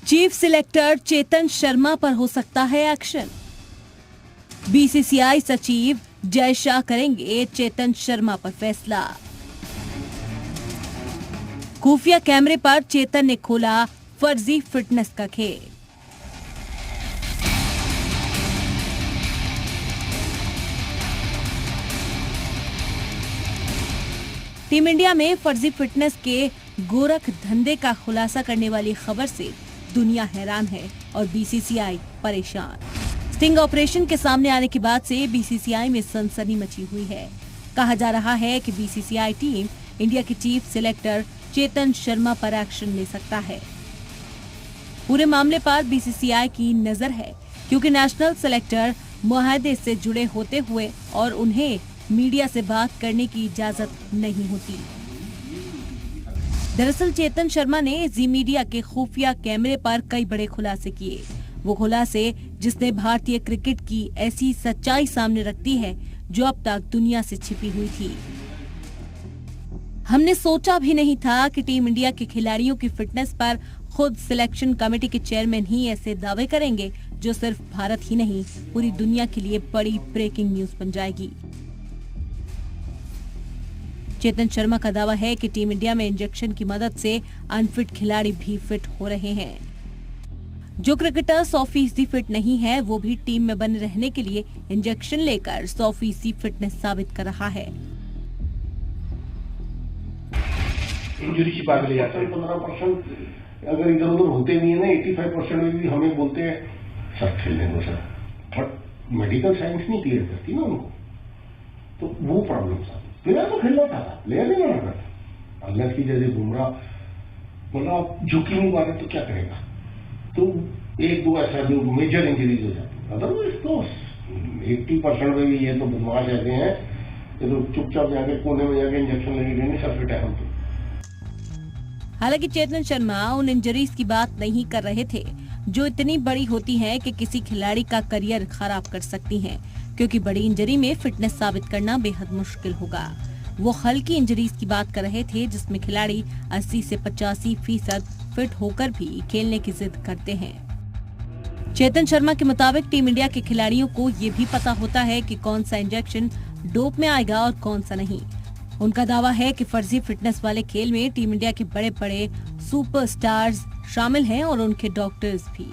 Chief selector Chetan Sharma पर हो सकता है एक्शन। बीसीसीआई सचिव जय शाह करेंगे चेतन शर्मा पर फैसला। खुफिया कैमरे पर चेतन ने खोला फर्जी फिटनेस का खेल। टीम इंडिया में फर्जी फिटनेस के गोरख धंधे का खुलासा करने वाली खबर से दुनिया हैरान है और बीसीसीआई परेशान। स्टिंग ऑपरेशन के सामने आने के बाद से बीसीसीआई में सनसनी मची हुई है। कहा जा रहा है कि बीसीसीआई टीम इंडिया के चीफ सिलेक्टर चेतन शर्मा पर एक्शन ले सकता है। पूरे मामले पर बीसीसीआई की नजर है क्योंकि नेशनल सिलेक्टर मुआहदे से जुड़े होते हुए और उन्हें मीडिया से बात करने की इजाजत नहीं होती। दरअसल चेतन शर्मा ने जी मीडिया के खुफिया कैमरे पर कई बड़े खुलासे किए। वो खुलासे जिसने भारतीय क्रिकेट की ऐसी सच्चाई सामने रखती है जो अब तक दुनिया से छिपी हुई थी। हमने सोचा भी नहीं था कि टीम इंडिया के खिलाड़ियों की फिटनेस पर खुद सिलेक्शन कमेटी के चेयरमैन ही ऐसे दावे करेंगे जो सिर्फ भारत ही नहीं पूरी दुनिया के लिए बड़ी ब्रेकिंग न्यूज बन जाएगी। चेतन शर्मा का दावा है कि टीम इंडिया में इंजेक्शन की मदद से अनफिट खिलाड़ी भी फिट हो रहे हैं। जो क्रिकेटर 100% फिट नहीं है वो भी टीम में बने रहने के लिए इंजेक्शन लेकर 100% फिटनेस साबित कर रहा है। इंजरी छिपा के ले जाते हैं। 15% अगर इधर उधर होते नहीं है ना, 85% में भी हमें बोलते हैं सर खेलने दो सर, बट मेडिकल साइंस नहीं क्लियर करती ना उनको, तो वो प्रॉब्लम था। प्लेयर तो खेलना था, प्लेयर नहीं बना था। अल्लाह की जैसे बुमराह बोला झुकी नहीं पा रहे तो क्या करेगा, तो एक दो ऐसा जो मेजर इंजरीज हो जाती है। अदरवाइज तो 80% में भी ये तो बदमाश ऐसे हैं, ये तो चुपचाप जाके कोने में जाके इंजेक्शन लेके देंगे सब फिट है हम तो। हालांकि चेतन शर्मा उन इंजरीज की बात नहीं कर रहे थे जो इतनी बड़ी होती हैं कि किसी खिलाड़ी का करियर खराब कर सकती हैं, क्योंकि बड़ी इंजरी में फिटनेस साबित करना बेहद मुश्किल होगा। वो हल्की इंजरीज की बात कर रहे थे जिसमें खिलाड़ी 80 से 85% फिट होकर भी खेलने की जिद करते हैं। चेतन शर्मा के मुताबिक टीम इंडिया के खिलाड़ियों को ये भी पता होता है कि कौन सा इंजेक्शन डोप में आएगा और कौन सा नहीं। उनका दावा है कि फर्जी फिटनेस वाले खेल में टीम इंडिया के बड़े बड़े सुपरस्टार्स शामिल हैं और उनके डॉक्टर्स भी।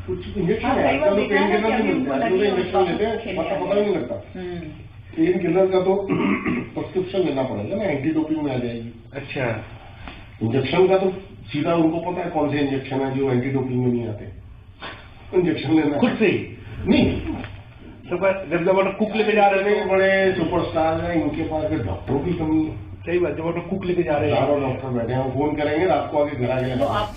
कुछ इंजेक्शन है, पेन किलर नहीं मिलता है, इंजेक्शन लेते हैं पता नहीं लगता। पेन किलर का तो प्रिस्क्रिप्शन लेना पड़ेगा ना, एंटी डोपिंग में आ जाएगी। अच्छा, इंजेक्शन का तो सीधा उनको पता है कौन से इंजेक्शन है जो एंटी डोपिंग में नहीं आते। इंजेक्शन लेना खुद से नहीं, जब कुक लेके जा रहे हैं बड़े सुपरस्टार हैं, इनके पास डॉक्टरों की कमी है। सही बात, जब कुक लेके जा रहे हैं डॉक्टर बैठे हैं, फोन करेंगे रात को आके घर आ जाएगा।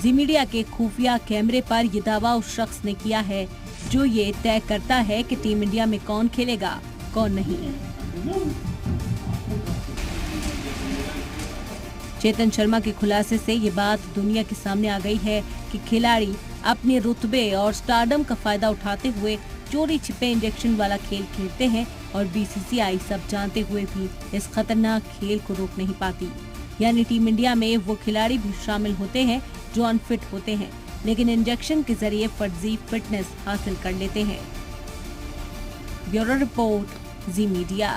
जी मीडिया के खुफिया कैमरे पर ये दावा उस शख्स ने किया है जो ये तय करता है कि टीम इंडिया में कौन खेलेगा कौन नहीं। चेतन शर्मा के खुलासे से ये बात दुनिया के सामने आ गई है कि खिलाड़ी अपने रुतबे और स्टारडम का फायदा उठाते हुए चोरी छिपे इंजेक्शन वाला खेल खेलते हैं और बीसीसीआई सब जानते हुए भी इस खतरनाक खेल को रोक नहीं पाती। यानी टीम इंडिया में वो खिलाड़ी भी शामिल होते हैं जो अनफिट होते हैं लेकिन इंजेक्शन के जरिए फर्जी फिटनेस हासिल कर लेते हैं। ब्यूरो रिपोर्ट, जी मीडिया।